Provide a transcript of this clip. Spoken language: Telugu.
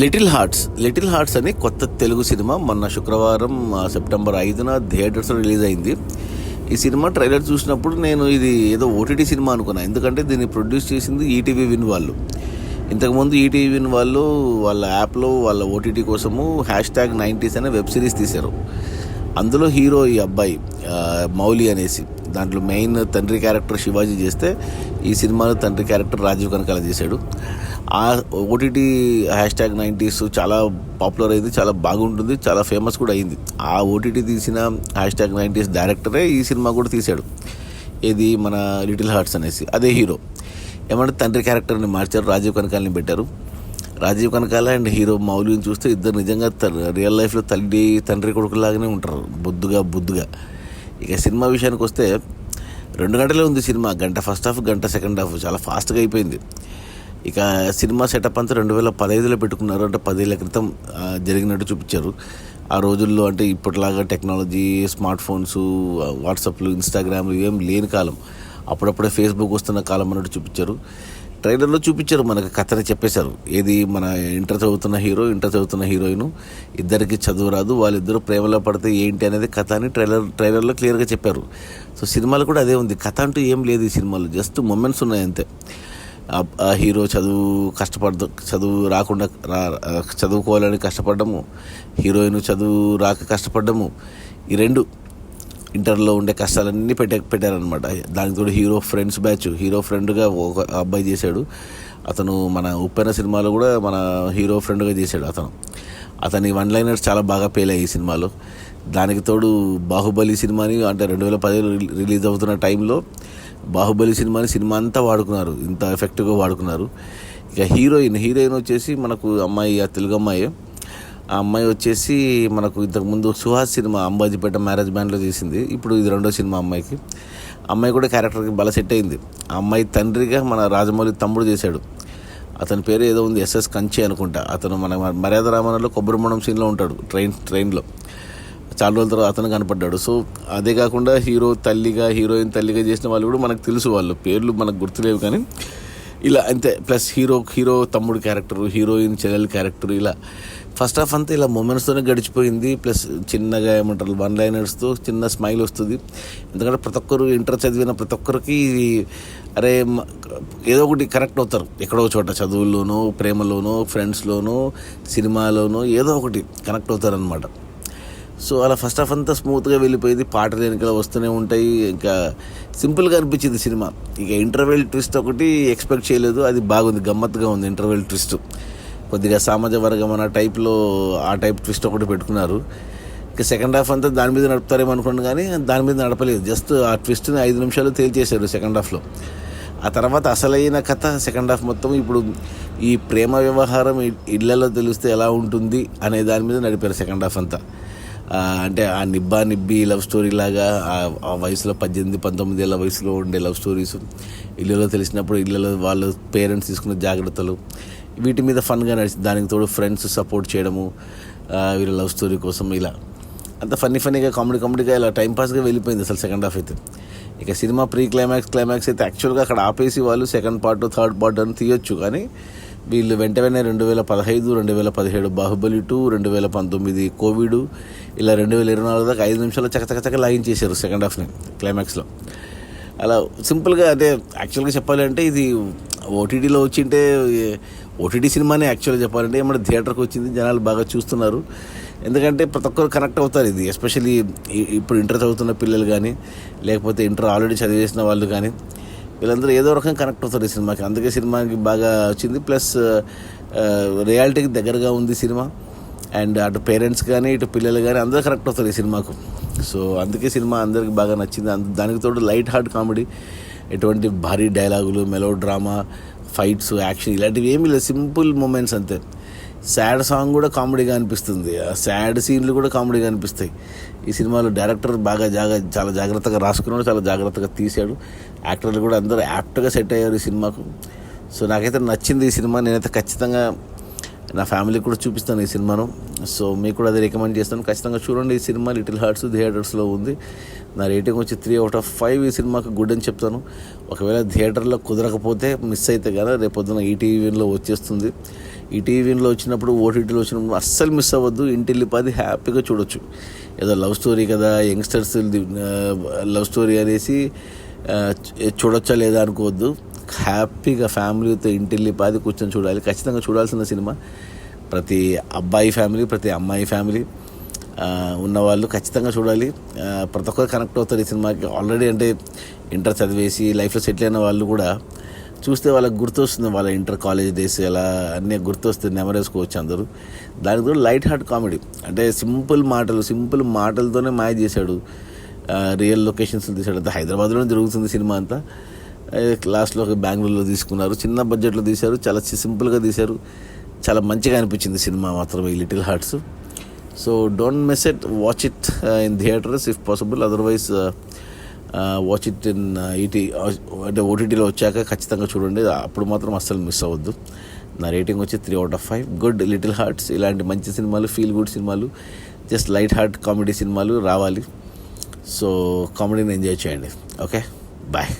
లిటిల్ హార్ట్స్ అని కొత్త తెలుగు సినిమా మొన్న శుక్రవారం సెప్టెంబర్ 5న థియేటర్స్లో రిలీజ్ అయింది. ఈ సినిమా ట్రైలర్ చూసినప్పుడు నేను ఇది ఏదో ఓటీటీ సినిమా అనుకున్నాను. ఎందుకంటే దీన్ని ప్రొడ్యూస్ చేసింది ఈటీవీ విన్ వాళ్ళు. ఇంతకుముందు ఈటీవీ విన్ వాళ్ళు వాళ్ళ యాప్లో వాళ్ళ ఓటీటీ కోసము #90s అనే వెబ్ సిరీస్ తీశారు. అందులో హీరో ఈ అబ్బాయి మౌలి అనేసి, దాంట్లో మెయిన్ తండ్రి క్యారెక్టర్ శివాజీ చేస్తే ఈ సినిమాలో తండ్రి క్యారెక్టర్ రాజీవ్ కనకాల చేశాడు. ఆ ఓటీటీ #90s చాలా పాపులర్ అయింది, చాలా బాగుంటుంది, చాలా ఫేమస్ కూడా అయింది. ఆ ఓటీటీ తీసిన #90s డైరెక్టరే ఈ సినిమా కూడా తీశాడు. ఇది మన లిటిల్ హార్ట్స్ అనేసి. అదే హీరో ఏమంటే తండ్రి క్యారెక్టర్ని మార్చారు, రాజీవ్ కనకాలని పెట్టారు. రాజీవ్ కనకాల అండ్ హీరో మౌలిని చూస్తే ఇద్దరు నిజంగా రియల్ లైఫ్లో తండ్రి కొడుకులాగానే ఉంటారు, బుద్దుగా. ఇక సినిమా విషయానికి వస్తే 2 గంటలే ఉంది సినిమా. గంట ఫస్ట్ హాఫ్, గంట సెకండ్ హాఫ్, చాలా ఫాస్ట్గా అయిపోయింది. ఇక సినిమా సెటప్ అంతా 2015లో పెట్టుకున్నారు. అంటే 10 ఏళ్ల క్రితం జరిగినట్టు చూపించారు. ఆ రోజుల్లో అంటే ఇప్పటిలాగా టెక్నాలజీ, స్మార్ట్ ఫోన్స్, వాట్సాప్లు, ఇన్స్టాగ్రామ్లు ఏం లేని కాలం. అప్పుడప్పుడే ఫేస్బుక్ వస్తున్న కాలం అన్నట్టు చూపించారు. ట్రైలర్లో చూపించారు, మనకు కథని చెప్పేశారు. ఏది మన ఇంటర్ చదువుతున్న హీరోయిన్, ఇద్దరికి చదువు రాదు, వాళ్ళిద్దరూ ప్రేమలో పడితే ఏంటి అనేది కథ అని ట్రైలర్లో క్లియర్గా చెప్పారు. సో సినిమాలో కూడా అదే ఉంది. కథ అంటూ ఏం లేదు ఈ సినిమాలో, జస్ట్ మొమెంట్స్ ఉన్నాయి అంతే. ఆ హీరో చదువు రాకుండా చదువుకోవాలని కష్టపడ్డము, హీరోయిన్ చదువు రాక కష్టపడ్డము, ఈ 2 ఇంటర్లో ఉండే కష్టాలన్నీ పెట్టారనమాట. దానికి తోడు హీరో ఫ్రెండ్స్ బ్యాచ్, హీరో ఫ్రెండ్గా ఒక అబ్బాయి చేశాడు. అతను మన ఉప్పెన సినిమాలో కూడా మన హీరో ఫ్రెండ్గా చేశాడు. అతని వన్ లైనర్స్ చాలా బాగా పేలాయి ఈ సినిమాలో. దానికి తోడు బాహుబలి సినిమాని, అంటే 2015 రిలీజ్ అవుతున్న టైంలో బాహుబలి సినిమా అంతా వాడుకున్నారు, ఇంత ఎఫెక్టివ్గా వాడుకున్నారు. ఇక హీరోయిన్ వచ్చేసి మనకు అమ్మాయి, ఆ తెలుగు అమ్మాయి. ఆ అమ్మాయి వచ్చేసి మనకు ఇంతకుముందు సుహాస్ సినిమా అంబాజీపేట మ్యారేజ్ బ్యాండ్లో చేసింది. ఇప్పుడు ఇది 2వ సినిమా అమ్మాయికి. అమ్మాయి కూడా క్యారెక్టర్కి బాగా సెట్ అయింది. ఆ అమ్మాయి తండ్రిగా మన రాజమౌళి తమ్ముడు చేశాడు. అతని పేరు ఏదో ఉంది, SS కంచి అనుకుంటా. అతను మన మర్యాద రామన్నలో కొబ్బరిమొండం సీన్లో ఉంటాడు, ట్రైన్లో. చాలా రోజుల తర్వాత అతను కనపడ్డాడు. సో అదే కాకుండా హీరోయిన్ తల్లిగా చేసిన వాళ్ళు కూడా మనకు తెలుసు. వాళ్ళు పేర్లు మనకు గుర్తులేవు కానీ ఇలా అంతే. ప్లస్ హీరో తమ్ముడు క్యారెక్టరు, హీరోయిన్ చెల్లెలు క్యారెక్టర్, ఇలా ఫస్ట్ హాఫ్ అంతా ఇలా మూమెంట్స్తోనే గడిచిపోయింది. ప్లస్ చిన్నగా ఏమంటారు, వన్ లైనర్స్తో చిన్న స్మైల్ వస్తుంది. ఎందుకంటే ప్రతి ఒక్కరు ఇంటర్ చదివిన ప్రతి ఒక్కరికి అరే ఏదో ఒకటి కనెక్ట్ అవుతారు, ఎక్కడో చోట, చదువుల్లోనో, ప్రేమలోనో, ఫ్రెండ్స్లోనో, సినిమాలోనో ఏదో ఒకటి కనెక్ట్ అవుతారనమాట. సో అలా ఫస్ట్ హాఫ్ అంతా స్మూత్గా వెళ్ళిపోయింది. పాటలు వెనకాల వస్తూనే ఉంటాయి. ఇంకా సింపుల్గా అనిపించింది సినిమా. ఇక ఇంటర్వెల్ ట్విస్ట్ ఒకటి ఎక్స్పెక్ట్ చేయలేదు, అది బాగుంది, గమ్మత్తుగా ఉంది. ఇంటర్వెల్ ట్విస్ట్ కొద్దిగా సామాజిక వర్గం అన్న టైప్లో ఆ టైప్ ట్విస్ట్ ఒకటి పెట్టుకున్నారు. ఇక సెకండ్ హాఫ్ అంతా దాని మీద నడుపుతారేమో అనుకోండి, కానీ దాని మీద నడపలేదు. జస్ట్ ఆ ట్విస్ట్ని 5 నిమిషాలు తేల్చేశారు సెకండ్ హాఫ్లో. ఆ తర్వాత అసలైన కథ సెకండ్ హాఫ్ మొత్తం ఇప్పుడు ఈ ప్రేమ వ్యవహారం ఇళ్లలో తెలిస్తే ఎలా ఉంటుంది అనే దాని మీద నడిపారు సెకండ్ హాఫ్ అంతా. అంటే ఆ నిబ్బి లవ్ స్టోరీ లాగా ఆ వయసులో 18-19 ఏళ్ళ వయసులో ఉండే లవ్ స్టోరీస్, ఇళ్ళలో తెలిసినప్పుడు ఇళ్ళలో వాళ్ళ పేరెంట్స్ తీసుకునే జాగ్రత్తలు, వీటి మీద ఫన్గా నడిచింది. దానికి తోడు ఫ్రెండ్స్ సపోర్ట్ చేయడము వీళ్ళ లవ్ స్టోరీ కోసం, ఇలా అంత ఫన్నీగా కామెడీగా ఇలా టైంపాస్గా వెళ్ళిపోయింది అసలు సెకండ్ హాఫ్ అయితే. ఇక సినిమా క్లైమాక్స్ అయితే యాక్చువల్గా అక్కడ ఆపేసి వాళ్ళు సెకండ్ పార్ట్, థర్డ్ పార్ట్ అని తీయొచ్చు. కానీ వీళ్ళు వెంటనే 2015, 2017 బాహుబలి 2, 2019 కోవిడ్, ఇలా 2024 దాకా 5 నిమిషాలు చకచక లాగించేశారు సెకండ్ హాఫ్ని క్లైమాక్స్లో. అలా సింపుల్గా, అంటే యాక్చువల్గా చెప్పాలంటే ఇది ఓటీటీలో వచ్చింటే, ఓటీటీ సినిమానే యాక్చువల్గా చెప్పాలంటే, ఏమంటే థియేటర్కి వచ్చింది, జనాలు బాగా చూస్తున్నారు. ఎందుకంటే ప్రతి ఒక్కరు కనెక్ట్ అవుతారు. ఇది ఎస్పెషల్లీ ఇప్పుడు ఇంటర్ చదువుతున్న పిల్లలు కానీ, లేకపోతే ఇంటర్ ఆల్రెడీ చదివేసిన వాళ్ళు కానీ, వీళ్ళందరూ ఏదో రకంగా కనెక్ట్ అవుతారు ఈ సినిమాకి. అందుకే సినిమాకి బాగా వచ్చింది. ప్లస్ రియాలిటీకి దగ్గరగా ఉంది సినిమా. అండ్ అటు పేరెంట్స్ కానీ ఇటు పిల్లలు కానీ అందరూ కనెక్ట్ అవుతారు ఈ సినిమాకు. సో అందుకే సినిమా అందరికి బాగా నచ్చింది. దానికి తోడు లైట్ హార్ట్ కామెడీ, ఎటువంటి భారీ డైలాగులు, మెలో డ్రామా, ఫైట్స్, యాక్షన్ ఇలాంటివి ఏమీ లేదు, సింపుల్ మూమెంట్స్ అంతే. సాడ్ సాంగ్ కూడా కామెడీగా అనిపిస్తుంది, సాడ్ సీన్లు కూడా కామెడీగా అనిపిస్తాయి. ఈ సినిమాలో డైరెక్టర్ చాలా జాగ్రత్తగా రాసుకున్నాడు, చాలా జాగ్రత్తగా తీశాడు. యాక్టర్లు కూడా అందరూ యాప్ట్గా సెట్ అయ్యారు ఈ సినిమాకు. సో నాకైతే నచ్చింది ఈ సినిమా. నేనైతే ఖచ్చితంగా నా ఫ్యామిలీకి కూడా చూపిస్తాను ఈ సినిమాను. సో మీకు కూడా అదే రికమెండ్ చేస్తాను, ఖచ్చితంగా చూడండి ఈ సినిమా. లిటిల్ హార్ట్స్ థియేటర్స్లో ఉంది. నా రేటింగ్ వచ్చి 3/5. ఈ సినిమాకి గుడ్ అని చెప్తాను. ఒకవేళ థియేటర్లో కుదరకపోతే మిస్ అయితే కదా రేపొద్దున ఈటీవీలో వచ్చేస్తుంది. ఈటీవీలో వచ్చినప్పుడు ఓటీటీలో వచ్చినప్పుడు అస్సలు మిస్ అవ్వద్దు. ఇంటిల్లిపాది హ్యాపీగా చూడొచ్చు. ఏదో లవ్ స్టోరీ కదా, యంగ్స్టర్స్ లవ్ స్టోరీ అనేసి చూడొచ్చా లేదా అనుకోవద్దు. హ్యాపీగా ఫ్యామిలీతో ఇంటిల్లిపాది కూర్చొని చూడాలి. ఖచ్చితంగా చూడాల్సిన సినిమా. ప్రతి అబ్బాయి ఫ్యామిలీ, ప్రతి అమ్మాయి ఫ్యామిలీ ఉన్నవాళ్ళు ఖచ్చితంగా చూడాలి. ప్రతి ఒక్కరు కనెక్ట్ అవుతారు ఈ సినిమాకి. ఆల్రెడీ అంటే ఇంటర్ చదివేసి లైఫ్లో సెటిల్ అయిన వాళ్ళు కూడా చూస్తే వాళ్ళకి గుర్తొస్తుంది, వాళ్ళ ఇంటర్ కాలేజ్ డేస్ ఎలా అన్నీ గుర్తొస్తుంది, నెమరేసుకోవచ్చు అందరూ. దానికి కూడా లైట్ హార్ట్ కామెడీ, అంటే సింపుల్ మాటలతోనే మాయ చేశాడు. రియల్ లొకేషన్స్ తీశాడు. అంతా హైదరాబాద్లోనే జరుగుతుంది సినిమా అంతా. లాస్ట్లో బెంగళూరులో తీసుకున్నారు, చిన్న బడ్జెట్లో తీశారు, చాలా సింపుల్గా తీశారు. చాలా మంచిగా అనిపించింది సినిమా మాత్రం ఈ little hearts. So don't miss it, watch it in theatres if possible. Otherwise watch it in అంటే ఓటీటీలో వచ్చాక ఖచ్చితంగా చూడండి. అప్పుడు మాత్రం అస్సలు మిస్ అవ్వద్దు. నా రేటింగ్ వచ్చి 3/5. Good little hearts. ఇలాంటి మంచి సినిమాలు, ఫీల్ గుడ్ సినిమాలు, జస్ట్ లైట్ హార్ట్ కామెడీ సినిమాలు రావాలి. సో కామెడీని ఎంజాయ్ చేయండి. Okay, bye.